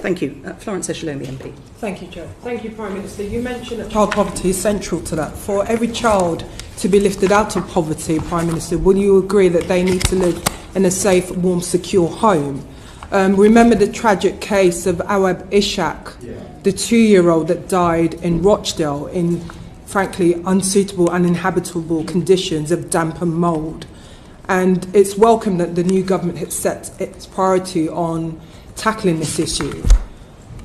Thank you. Florence Eshalomi MP. Thank you, Chair. Thank you, Prime Minister. You mentioned that child poverty is central to that. For every child to be lifted out of poverty, Prime Minister, will you agree that they need to live in a safe, warm, secure home? Remember the tragic case of Awab Ishaq, the 2-year-old that died in Rochdale in, frankly, unsuitable, uninhabitable conditions of damp and mould. And it's welcome that the new government has set its priority on tackling this issue.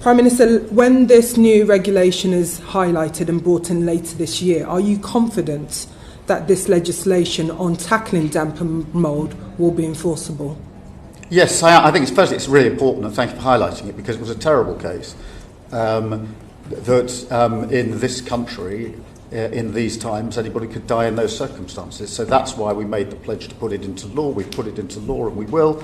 Prime Minister, when this new regulation is highlighted and brought in later this year, are you confident that this legislation on tackling damp and mould will be enforceable? Yes, I think it's really important, and thank you for highlighting it, because it was a terrible case that in this country, in these times, anybody could die in those circumstances. So that's why we made the pledge to put it into law. We've put it into law, and we will.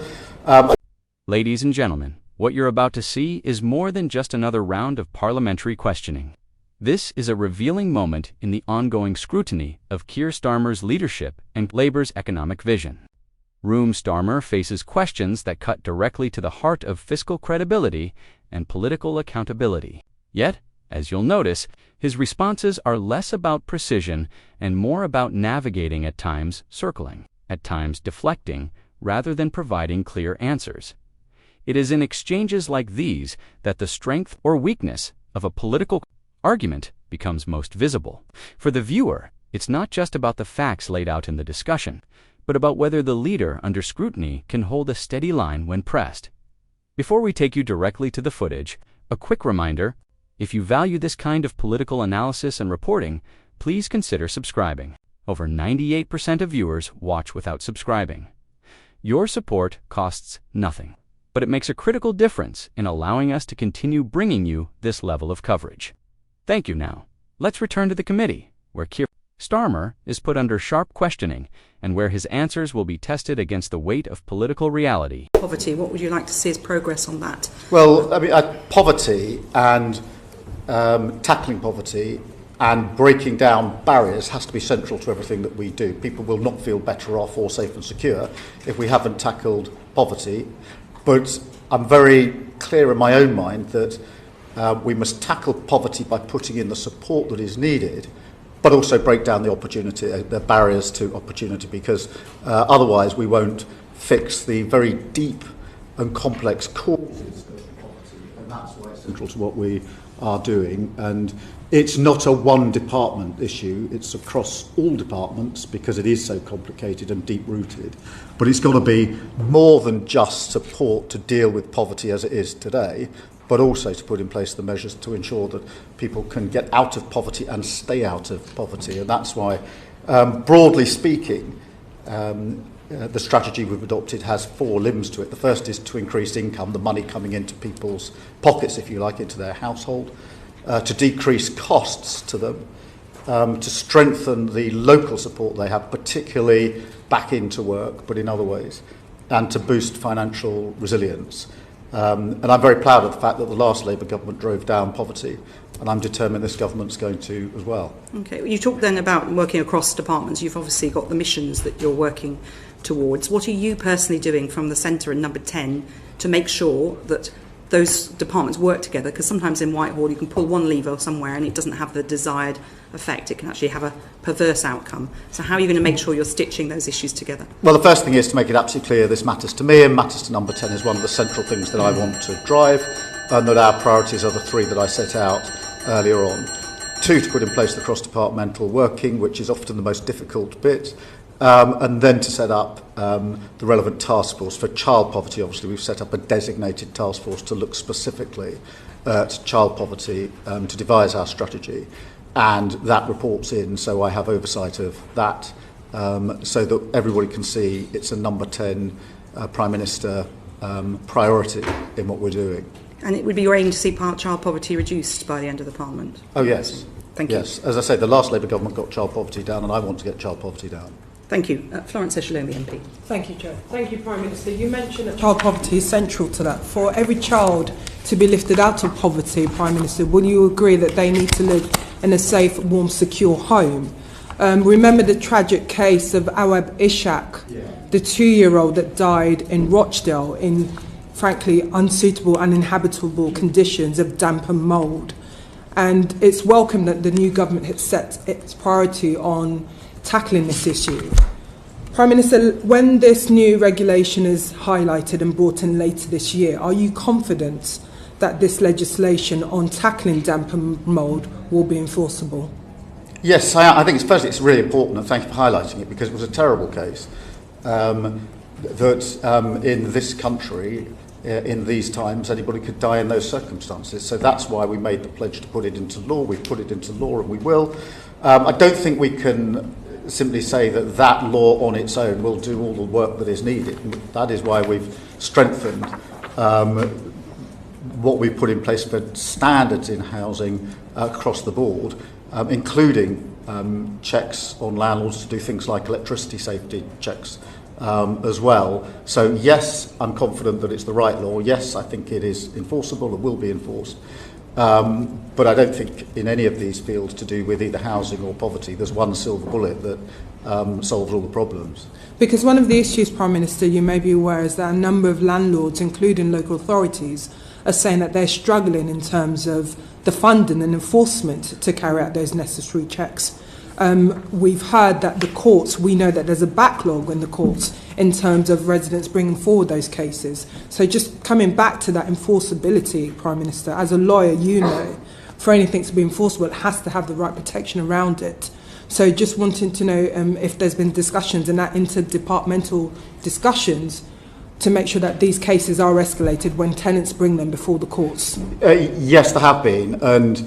Ladies and gentlemen, what you're about to see is more than just another round of parliamentary questioning. This is a revealing moment in the ongoing scrutiny of Keir Starmer's leadership and Labour's economic vision. Starmer faces questions that cut directly to the heart of fiscal credibility and political accountability. Yet, as you'll notice, his responses are less about precision and more about navigating, at times circling, at times deflecting, rather than providing clear answers. It is in exchanges like these that the strength or weakness of a political argument becomes most visible. For the viewer, it's not just about the facts laid out in the discussion, but about whether the leader under scrutiny can hold a steady line when pressed. Before we take you directly to the footage, a quick reminder: if you value this kind of political analysis and reporting, please consider subscribing. Over 98% of viewers watch without subscribing. Your support costs nothing, but it makes a critical difference in allowing us to continue bringing you this level of coverage. Thank you. Now, let's return to the committee, where Keir Starmer is put under sharp questioning and where his answers will be tested against the weight of political reality. Poverty, what would you like to see as progress on that? Well, I mean, poverty and tackling poverty and breaking down barriers has to be central to everything that we do. People will not feel better off or safe and secure if we haven't tackled poverty. But I'm very clear in my own mind that we must tackle poverty by putting in the support that is needed, but also break down the barriers to opportunity, because otherwise we won't fix the very deep and complex causes of poverty, and that's why it's central to what we are doing. And it's not a one department issue, it's across all departments because it is so complicated and deep rooted. But it's got to be more than just support to deal with poverty as it is today, but also to put in place the measures to ensure that people can get out of poverty and stay out of poverty. And that's why, broadly speaking, the strategy we've adopted has 4 limbs to it. The first is to increase income, the money coming into people's pockets, if you like, into their household, to decrease costs to them, to strengthen the local support they have, particularly back into work, but in other ways, and to boost financial resilience. And I'm very proud of the fact that the last Labour government drove down poverty, and I'm determined this government's going to as well. Okay, you talked then about working across departments. You've obviously got the missions that you're working towards. What are you personally doing from the centre in number 10 to make sure that those departments work together? Because sometimes in Whitehall you can pull one lever somewhere and it doesn't have the desired effect. It can actually have a perverse outcome. So how are you going to make sure you're stitching those issues together? Well, the first thing is to make it absolutely clear this matters to me, and matters to number 10 is one of the central things that I want to drive, and that our priorities are the 3 that I set out earlier on. 2, to put in place the cross-departmental working, which is often the most difficult bit, and then to set up the relevant task force. For child poverty, obviously, we've set up a designated task force to look specifically at child poverty, to devise our strategy. And that reports in, so I have oversight of that, so that everybody can see it's a number 10 Prime Minister priority in what we're doing. And it would be your aim to see child poverty reduced by the end of the Parliament? Oh, yes. Thank you. Yes, as I say, the last Labour government got child poverty down, and I want to get child poverty down. Thank you. Florence Eshalomi MP. Thank you, Chair. Thank you, Prime Minister. You mentioned that child poverty is central to that. For every child to be lifted out of poverty, Prime Minister, will you agree that they need to live in a safe, warm, secure home? Remember the tragic case of Awab Ishaq, the 2-year-old that died in Rochdale in, frankly, unsuitable, uninhabitable conditions of damp and mould. And it's welcome that the new government has set its priority on tackling this issue. Prime Minister, when this new regulation is highlighted and brought in later this year, are you confident that this legislation on tackling damp and mould will be enforceable? Yes, I think it's really important, and thank you for highlighting it, because it was a terrible case that in this country, in these times, anybody could die in those circumstances. So that's why we made the pledge to put it into law. We've put it into law, and we will. I don't think we can simply say that that law on its own will do all the work that is needed. That is why we've strengthened what we've put in place for standards in housing across the board, including checks on landlords to do things like electricity safety checks as well. So yes, I'm confident that it's the right law. Yes, I think it is enforceable and will be enforced. But I don't think in any of these fields to do with either housing or poverty, there's one silver bullet that solves all the problems. Because one of the issues, Prime Minister, you may be aware, is that a number of landlords, including local authorities, are saying that they're struggling in terms of the funding and enforcement to carry out those necessary checks. We've heard that the courts, we know that there's a backlog in the courts in terms of residents bringing forward those cases. So just coming back to that enforceability, Prime Minister, as a lawyer, you know, for anything to be enforceable, it has to have the right protection around it. So just wanting to know if there's been discussions and that interdepartmental discussions to make sure that these cases are escalated when tenants bring them before the courts. Yes, there have been. And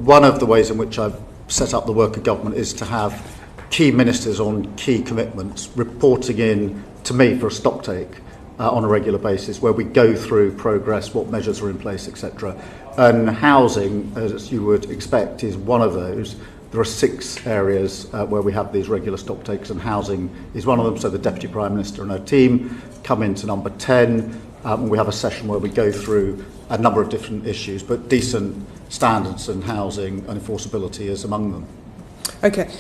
one of the ways in which I've set up the work of government is to have key ministers on key commitments reporting in to me for a stocktake on a regular basis, where we go through progress, what measures are in place, etc. And housing, as you would expect, is one of those. There are 6 areas where we have these regular stocktakes, and housing is one of them. So the Deputy Prime Minister and her team come into number 10, and we have a session where we go through a number of different issues, but decent standards and housing and enforceability is among them. Okay.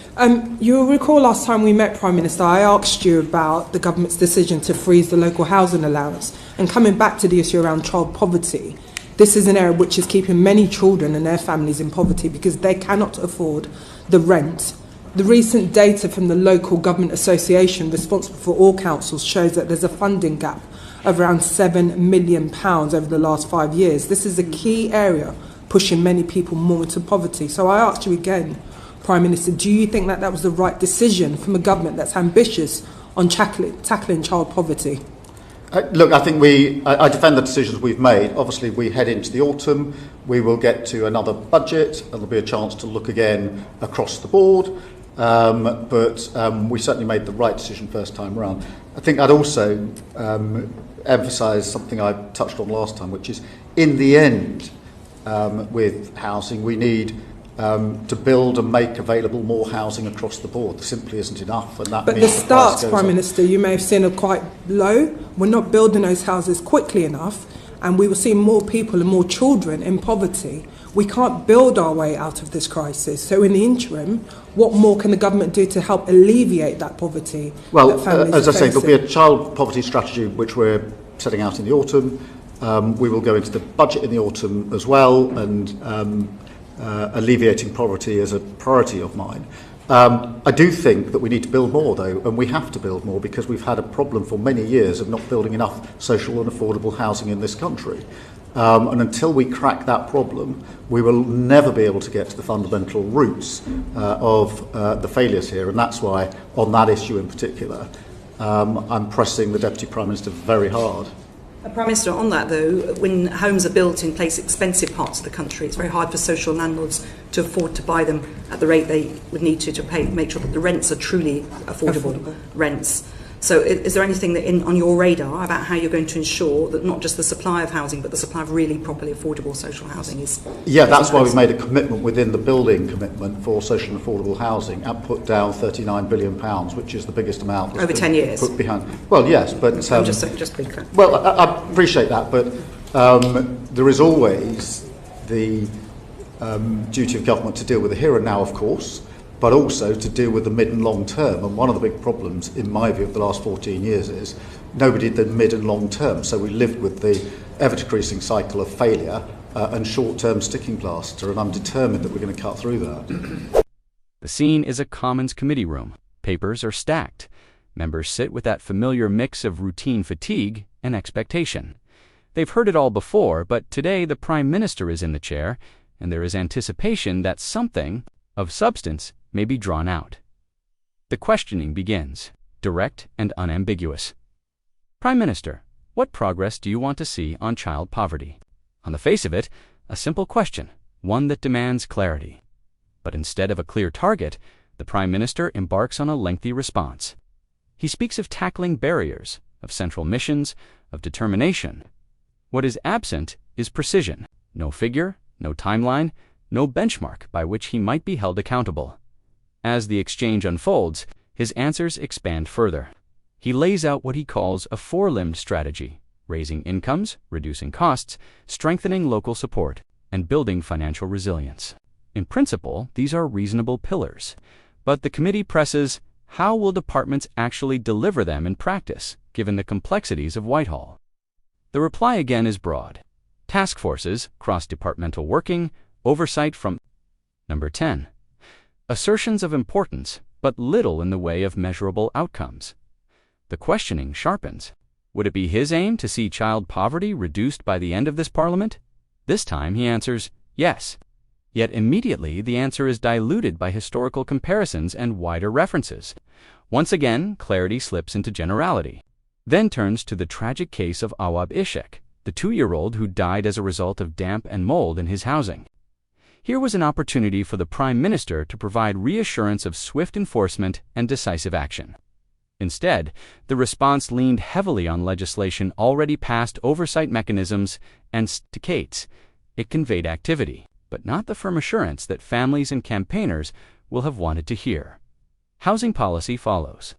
You'll recall last time we met, Prime Minister, I asked you about the government's decision to freeze the local housing allowance. And coming back to the issue around child poverty, this is an area which is keeping many children and their families in poverty because they cannot afford the rent. The recent data from the local government association responsible for all councils shows that there's a funding gap of around £7 million over the last 5 years. This is a key area pushing many people more into poverty. So I asked you again, Prime Minister, do you think that that was the right decision from a government that's ambitious on tackling child poverty? Look, I think I defend the decisions we've made. Obviously, we head into the autumn. We will get to another budget, and there'll be a chance to look again across the board. But we certainly made the right decision first time around. I think I'd also emphasise something I touched on last time, which is in the end, with housing, we need to build and make available more housing across the board. There simply isn't enough, and that but means the starts, price goes Prime up. Minister, you may have seen are quite low. We're not building those houses quickly enough, and we will see more people and more children in poverty. We can't build our way out of this crisis. So in the interim, what more can the government do to help alleviate that poverty? Well, that families as I are say, there'll facing? be a child poverty strategy which we're setting out in the autumn. We will go into the budget in the autumn as well, and alleviating poverty is a priority of mine. I do think that we need to build more, though, and we have to build more because we've had a problem for many years of not building enough social and affordable housing in this country. And until we crack that problem, we will never be able to get to the fundamental roots of the failures here. And that's why, on that issue in particular, I'm pressing the Deputy Prime Minister very hard. Prime Minister, on that though, when homes are built in expensive parts of the country, it's very hard for social landlords to afford to buy them at the rate they would need to make sure that the rents are truly affordable rents. So is there anything that on your radar about how you're going to ensure that not just the supply of housing, but the supply of really properly affordable social housing is... Yeah, that's why we've made a commitment within the building commitment for social and affordable housing and put down £39 billion, which is the biggest amount that's over 10 years. Put behind. Well, yes, but... I'm just saying, just be clear. Well, I appreciate that, but there is always the duty of government to deal with the here and now, of course, but also to deal with the mid and long term. And one of the big problems, in my view, of the last 14 years is nobody did the mid and long term. So we lived with the ever-decreasing cycle of failure and short-term sticking plaster, and I'm determined that we're going to cut through that. The scene is a Commons committee room. Papers are stacked. Members sit with that familiar mix of routine fatigue and expectation. They've heard it all before, but today the Prime Minister is in the chair, and there is anticipation that something of substance may be drawn out. The questioning begins, direct and unambiguous. Prime Minister, what progress do you want to see on child poverty? On the face of it, a simple question, one that demands clarity. But instead of a clear target, the Prime Minister embarks on a lengthy response. He speaks of tackling barriers, of central missions, of determination. What is absent is precision. No figure, no timeline, no benchmark by which he might be held accountable. As the exchange unfolds, his answers expand further. He lays out what he calls a four-limbed strategy, raising incomes, reducing costs, strengthening local support, and building financial resilience. In principle, these are reasonable pillars, but the committee presses, how will departments actually deliver them in practice, given the complexities of Whitehall? The reply again is broad. Task forces, cross-departmental working, oversight from Number 10. Assertions of importance, but little in the way of measurable outcomes. The questioning sharpens. Would it be his aim to see child poverty reduced by the end of this Parliament? This time he answers, yes. Yet immediately the answer is diluted by historical comparisons and wider references. Once again, clarity slips into generality. Then turns to the tragic case of Awab Ishak, the 2-year-old who died as a result of damp and mold in his housing. Here was an opportunity for the Prime Minister to provide reassurance of swift enforcement and decisive action. Instead, the response leaned heavily on legislation already passed, oversight mechanisms, and staccates. It conveyed activity, but not the firm assurance that families and campaigners will have wanted to hear. Housing policy follows.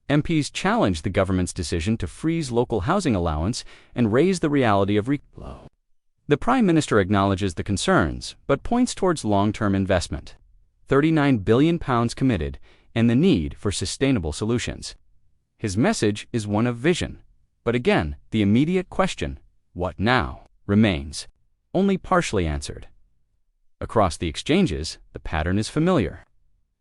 MPs challenged the government's decision to freeze local housing allowance and raise the reality of low. The Prime Minister acknowledges the concerns, but points towards long-term investment. £39 billion committed and the need for sustainable solutions. His message is one of vision, but again, the immediate question, what now, remains, only partially answered. Across the exchanges, the pattern is familiar.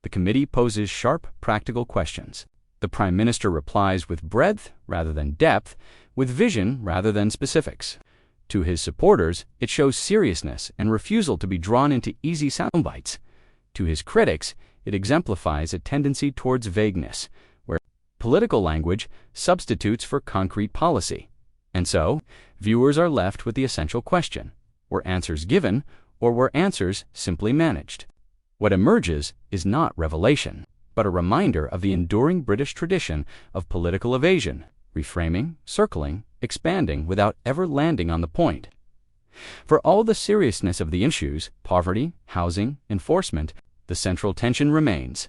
The committee poses sharp, practical questions. The Prime Minister replies with breadth rather than depth, with vision rather than specifics. To his supporters, it shows seriousness and refusal to be drawn into easy soundbites. To his critics, it exemplifies a tendency towards vagueness, where political language substitutes for concrete policy. And so, viewers are left with the essential question, were answers given, or were answers simply managed? What emerges is not revelation, but a reminder of the enduring British tradition of political evasion, reframing, circling, expanding without ever landing on the point. For all the seriousness of the issues, poverty, housing, enforcement, the central tension remains.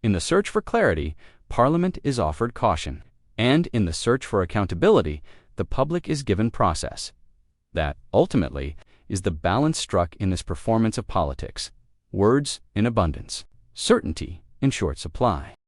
In the search for clarity, Parliament is offered caution, and in the search for accountability, the public is given process. That, ultimately, is the balance struck in this performance of politics. Words in abundance, certainty in short supply.